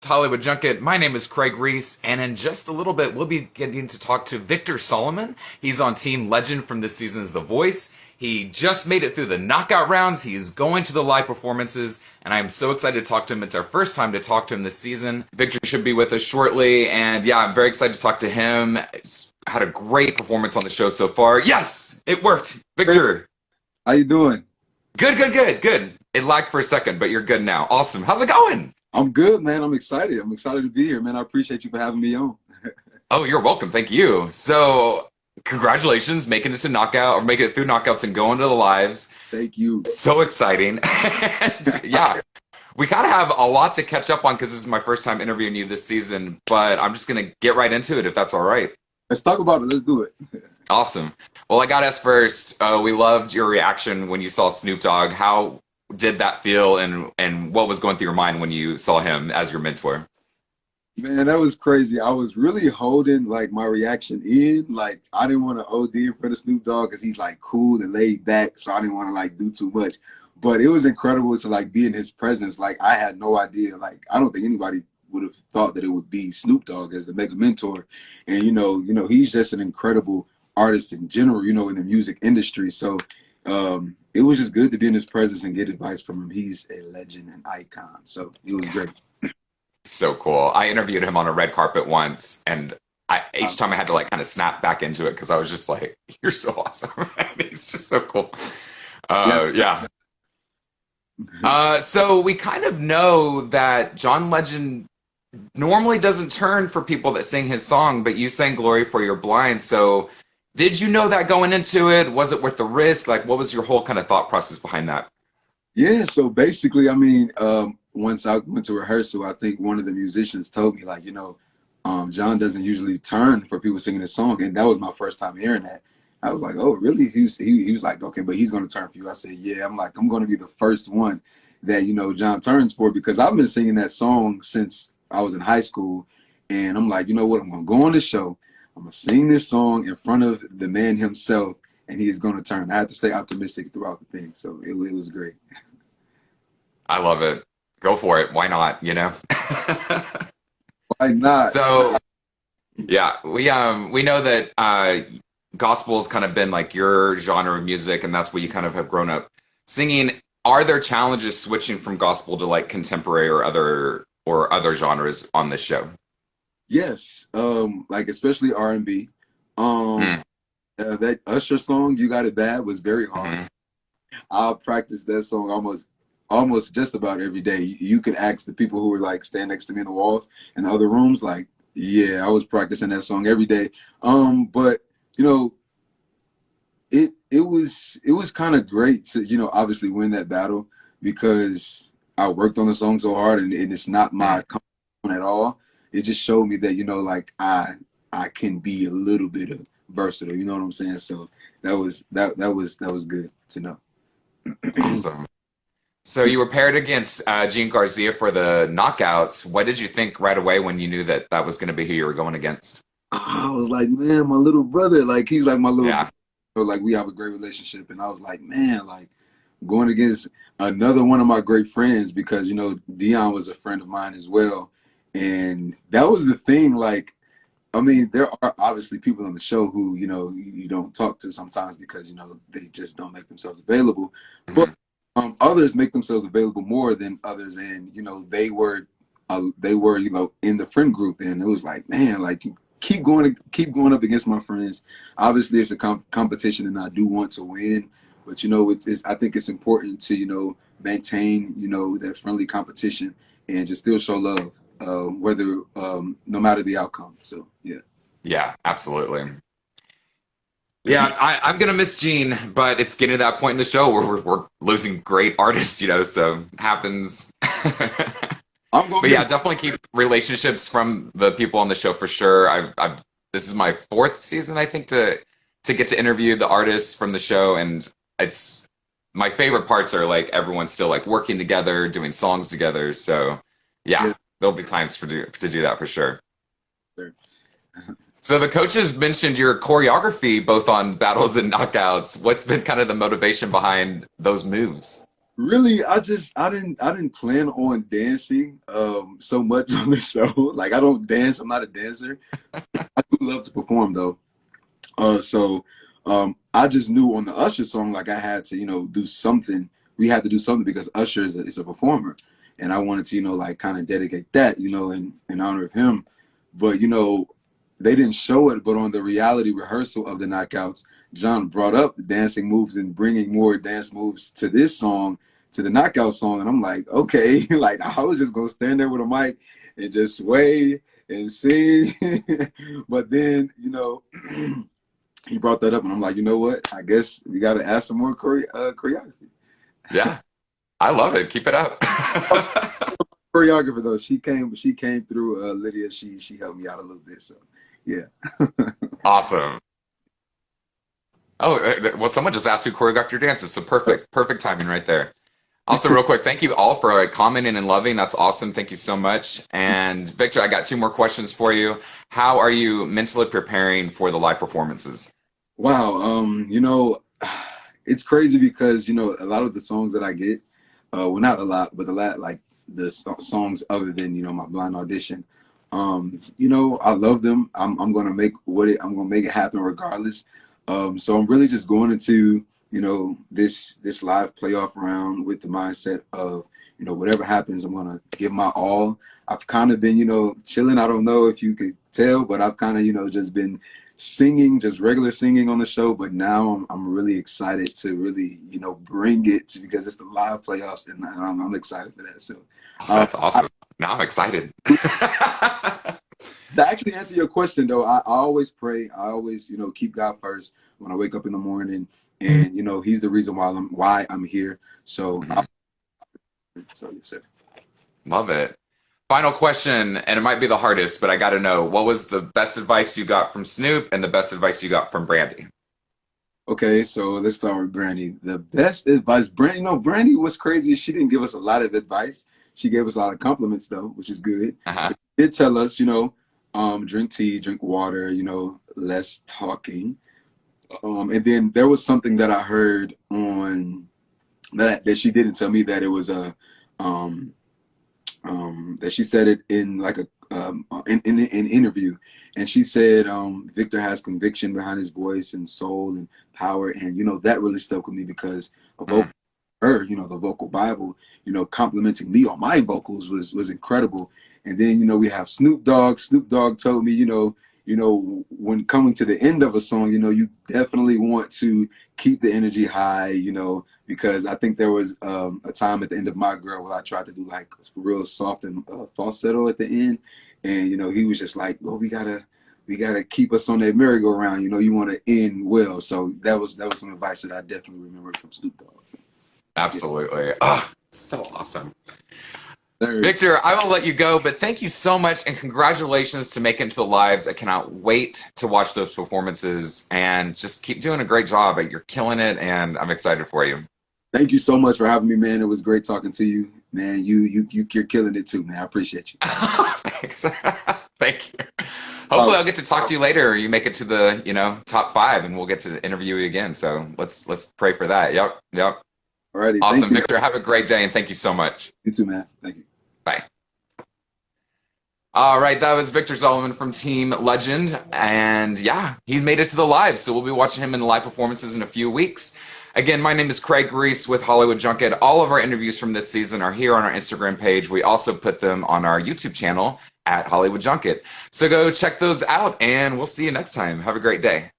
Hollywood Junket. My name is Craig Reese, and in just a little bit, we'll be getting to talk to Victor Solomon. He's on Team Legend from this season's The Voice. He just made it through the knockout rounds. He is going to the live performances, and I am so excited to talk to him. It's our first time to talk to him this season. Victor should be with us shortly, and yeah, I'm very excited to talk to him. He's had a great performance on the show so far. Yes, it worked. Victor. How you doing? Good. It lagged for a second, but you're good now. Awesome. How's it going? I'm good, man. I'm excited. I'm excited to be here, man. I appreciate you for having me on. Oh, you're welcome. Thank you. So, congratulations, making it to knockout or making it through knockouts and going to the lives. Thank you. So exciting. And, yeah, we kind of have a lot to catch up on because this is my first time interviewing you this season, but I'm just going to get right into it if that's all right. Let's talk about it. Let's do it. Awesome. Well, I got to ask first, we loved your reaction when you saw Snoop Dogg. How did that feel, and what was going through your mind when you saw him as your mentor? Man, that was crazy. I was really holding like my reaction in. Like I didn't want to OD in front of Snoop Dogg because he's like cool and laid back, so I didn't want to like do too much. But it was incredible to like be in his presence. Like I had no idea. Like I don't think anybody would have thought that it would be Snoop Dogg as the mega mentor. And he's just an incredible artist in general, in the music industry. So it was just good to be in his presence and get advice from him. He's a legend and icon. So it was great. So cool. I interviewed him on a red carpet once, and each time I had to like kind of snap back into it because I was just like, "You're so awesome!" He's just so cool. Yeah. So we kind of know that John Legend normally doesn't turn for people that sing his song, but you sang "Glory for Your Blind." So did you know that going into it? Was it worth the risk? Like, what was your whole kind of thought process behind that? Yeah, so basically, once I went to rehearsal, I think one of the musicians told me, like, John doesn't usually turn for people singing his song. And that was my first time hearing that. I was like, oh, really? He was like, okay, but he's going to turn for you. I said, yeah. I'm like, I'm going to be the first one that, John turns for, because I've been singing that song since I was in high school. And I'm like, you know what? I'm going to go on the show. I'm going to sing this song in front of the man himself, and he is going to turn. I had to stay optimistic throughout the thing. So it was great. I love it. Go for it. Why not? Why not? So, yeah, we know that gospel's kind of been like your genre of music, and that's what you kind of have grown up singing. Are there challenges switching from gospel to like contemporary or other genres on this show? Yes, like especially R&B. That Usher song, "You Got It Bad," was very hard. Mm. I'll practice that song almost just about every day. You could ask the people who were like stand next to me in the walls in the other rooms, like, yeah, I was practicing that song every day. But it was kind of great to obviously win that battle because I worked on the song so hard, and it's not my comfort zone at all. It just showed me that like I can be a little bit of versatile. You know what I'm saying? So that was good to know. Awesome. So you were paired against Gene Garcia for the knockouts. What did you think right away when you knew that that was going to be who you were going against? I was like, man, my little brother, like he's like my little Yeah. brother. Like we have a great relationship, and I was like, man, like going against another one of my great friends, because Dion was a friend of mine as well. And that was the thing. Like, there are obviously people on the show who you don't talk to sometimes because they just don't make themselves available. But others make themselves available more than others, and they were in the friend group, and it was like, man, like you keep going up against my friends. Obviously, it's a competition, and I do want to win, but it's I think it's important to maintain that friendly competition and just still show love, whether no matter the outcome. So Yeah, absolutely. Yeah, I'm gonna miss Gene, but it's getting to that point in the show where we're losing great artists, so happens. I'm gonna But yeah, definitely keep relationships from the people on the show for sure. This is my fourth season, I think, to get to interview the artists from the show, and it's my favorite parts are like everyone's still like working together, doing songs together. So yeah. There'll be times to do that for sure. Sure. So the coaches mentioned your choreography both on battles and knockouts. What's been kind of the motivation behind those moves? Really, I didn't plan on dancing so much on the show. Like I don't dance. I'm not a dancer. I do love to perform though. So I just knew on the Usher song, like I had to, do something. We had to do something because Usher is a performer, and I wanted to, like kind of dedicate that, in honor of him. But they didn't show it, but on the reality rehearsal of the Knockouts, John brought up the dancing moves and bringing more dance moves to this song, to the Knockout song, and I'm like, okay, like I was just gonna stand there with a mic and just sway and sing, but then he brought that up, and I'm like, you know what? I guess we got to add some more choreography. Yeah, I love it. Keep it up. Choreographer though, she came through. Lydia, she helped me out a little bit, so yeah. Awesome. Oh, well, someone just asked who choreographed your dances, so perfect timing right there. Also, real quick, thank you all for commenting and loving. That's awesome. Thank you so much. And Victor, I got two more questions for you. How are you mentally preparing for the live performances? Wow, it's crazy because a lot of the songs that I get, well, not a lot, but a lot, like the songs other than my Blind Audition, I love them. I'm gonna I'm gonna make it happen regardless. So I'm really just going into this live playoff round with the mindset of whatever happens, I'm gonna give my all. I've kind of been chilling. I don't know if you could tell, but I've kind of just been singing, just regular singing on the show. But now I'm really excited to really bring it to, because it's the live playoffs, and I'm excited for that. So That's awesome. Now I'm excited. To actually answer your question though, I always pray. I always, keep God first when I wake up in the morning, and He's the reason why I'm here. So, so yes, sir. Love it. Final question, and it might be the hardest, but I got to know, what was the best advice you got from Snoop and the best advice you got from Brandy? Okay, so let's start with Brandy. The best advice, Brandy. Brandy was crazy. She didn't give us a lot of advice. She gave us a lot of compliments though, which is good. Uh-huh. But she did tell us, drink tea, drink water, less talking. And then there was something that I heard on that she didn't tell me, that it was a that she said it in like a in an interview, and she said Victor has conviction behind his voice and soul and power, and that really stuck with me because of her, the vocal Bible, complimenting me on my vocals was incredible. And then we have Snoop Dogg. Snoop Dogg told me, when coming to the end of a song, you definitely want to keep the energy high, because I think there was a time at the end of My Girl where I tried to do like real soft and falsetto at the end, and he was just like, "Well, we gotta keep us on that merry-go-round. You want to end well." So that was some advice that I definitely remember from Snoop Dogg. So, Absolutely. yeah. Oh, so awesome. Victor, I will let you go, but thank you so much and congratulations to make it to the lives. I cannot wait to watch those performances, and just keep doing a great job. You're killing it, and I'm excited for you. Thank you so much for having me, man. It was great talking to you, man. You're killing it too, man. I appreciate you. Thanks. Thank you. Hopefully I'll get to talk to you later, or you make it to the, top 5, and we'll get to interview you again. So let's pray for that. Yep. Alrighty. Awesome, Victor. Have a great day, and thank you so much. You too, man. Thank you. Bye. All right, that was Victor Solomon from Team Legend, and yeah, he made it to the live, so we'll be watching him in the live performances in a few weeks. Again, my name is Craig Reese with Hollywood Junket. All of our interviews from this season are here on our Instagram page. We also put them on our YouTube channel at Hollywood Junket. So go check those out, and we'll see you next time. Have a great day.